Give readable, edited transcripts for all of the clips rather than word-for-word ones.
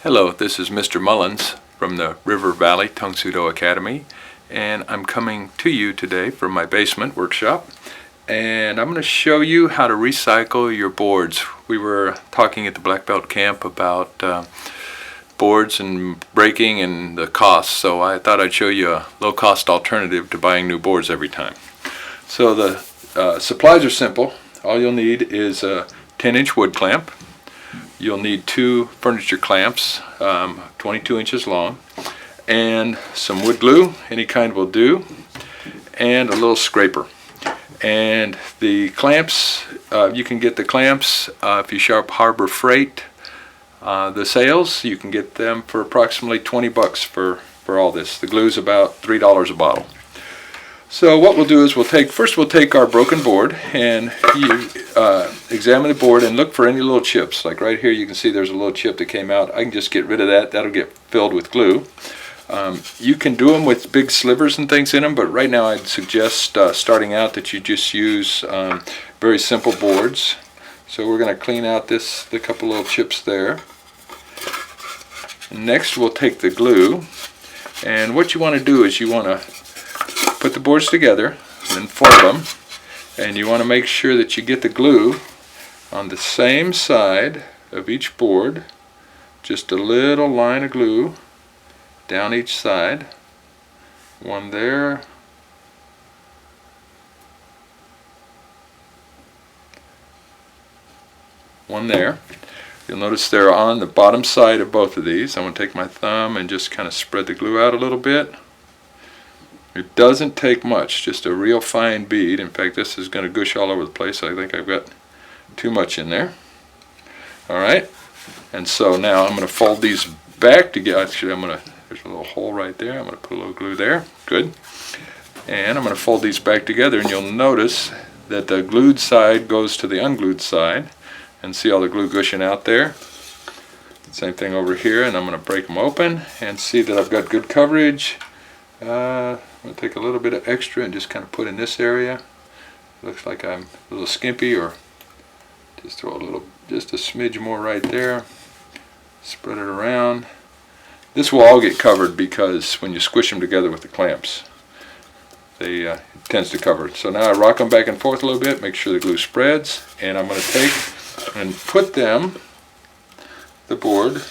Hello, this is Mr. Mullins from the River Valley Tang Soo Do Academy, and I'm coming to you today from my basement workshop, and I'm going to show you how to recycle your boards. We were talking at the Black Belt camp about boards and breaking and the cost, so I thought I'd show you a low-cost alternative to buying new boards every time. So the supplies are simple. All you'll need is a 10-inch wood clamp. You'll need 2 furniture clamps, 22 inches long, and some wood glue, any kind will do, and a little scraper. And the clamps, you can get the clamps if you shop Harbor Freight. The sales, you can get them for approximately 20 bucks for all this. The glue's about $3 a bottle. So what we'll do is we'll take our broken board, and you examine the board and look for any little chips. Like right here you can see there's a little chip that came out. I can just get rid of that. That'll get filled with glue. You can do them with big slivers and things in them, but right now I'd suggest starting out that you just use very simple boards. So we're going to clean out the couple little chips there. Next we'll take the glue, and what you want to do is you want to put the boards together and fold them, and you want to make sure that you get the glue on the same side of each board. Just a little line of glue down each side. One there, one there. You'll notice they're on the bottom side of both of these. I'm going to take my thumb and just kind of spread the glue out a little bit. It doesn't take much, just a real fine bead. In fact, this is going to gush all over the place. I think I've got too much in there. Alright, and so now I'm going to fold these back together. Actually, there's a little hole right there. I'm going to put a little glue there. Good. And I'm going to fold these back together, and you'll notice that the glued side goes to the unglued side. And see all the glue gushing out there? Same thing over here, and I'm going to break them open and see that I've got good coverage. I'm going to take a little bit of extra and just kind of put in this area. Looks like I'm a little skimpy, or just throw just a smidge more right there. Spread it around. This will all get covered because when you squish them together with the clamps, it tends to cover it. So now I rock them back and forth a little bit, make sure the glue spreads, and I'm going to take and put the board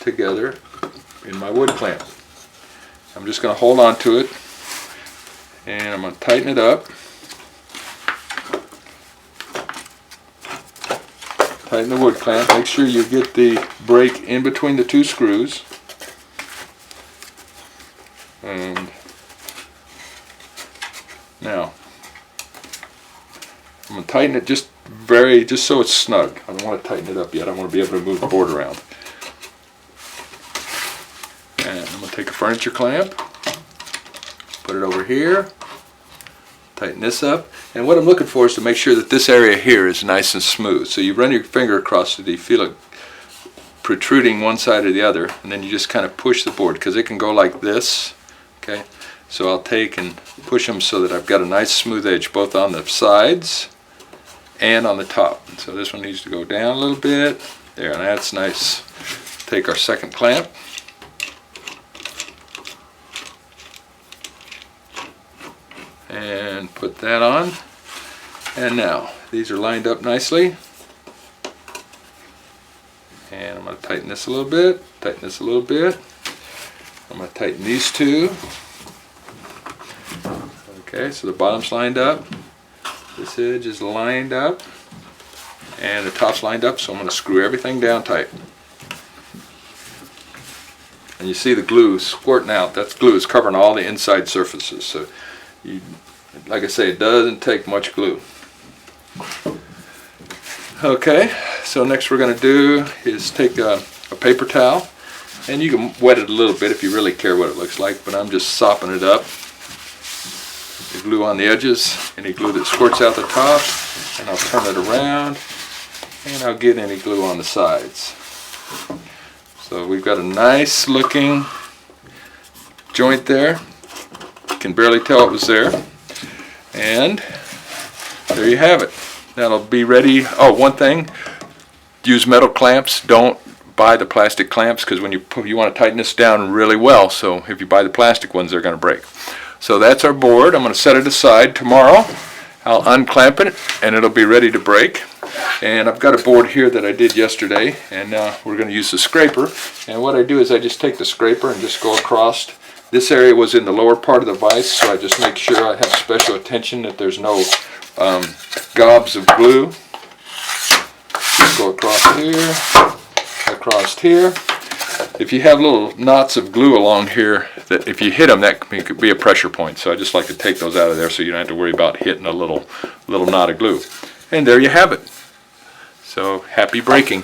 together in my wood clamp. I'm just going to hold on to it, and I'm going to tighten it up. Tighten the wood clamp. Make sure you get the break in between the 2 screws. And now I'm going to tighten it just so it's snug. I don't want to tighten it up yet. I want to be able to move the board around. And I'm going to take a furniture clamp, put it over here, tighten this up, and what I'm looking for is to make sure that this area here is nice and smooth. So you run your finger across it, you feel it protruding one side or the other, and then you just kind of push the board, because it can go like this. Okay, so I'll take and push them so that I've got a nice smooth edge both on the sides and on the top. So this one needs to go down a little bit. There, and that's nice. Take our second clamp. And put that on. And now, these are lined up nicely. And I'm going to tighten this a little bit, tighten this a little bit. I'm going to tighten these 2. Okay, so the bottom's lined up. This edge is lined up. And the top's lined up, so I'm going to screw everything down tight. And you see the glue squirting out. That glue is covering all the inside surfaces. So, like I say, it doesn't take much glue. Okay, so next we're going to do is take a paper towel, and you can wet it a little bit if you really care what it looks like, but I'm just sopping it up. The glue on the edges, any glue that squirts out the top, and I'll turn it around, and I'll get any glue on the sides. So we've got a nice looking joint there. You can barely tell it was there. And there you have it. That'll be ready. Oh, one thing, use metal clamps. Don't buy the plastic clamps, because when you want to tighten this down really well, so if you buy the plastic ones, they're going to break. So that's our board. I'm going to set it aside. Tomorrow I'll unclamp it and it'll be ready to break. And I've got a board here that I did yesterday, and we're going to use the scraper. And what I do is I just take the scraper and just go across. This area was in the lower part of the vise, so I just make sure I have special attention that there's no gobs of glue. Just go across here. If you have little knots of glue along here, that if you hit them, that could be a pressure point. So I just like to take those out of there so you don't have to worry about hitting a little knot of glue. And there you have it. So happy breaking.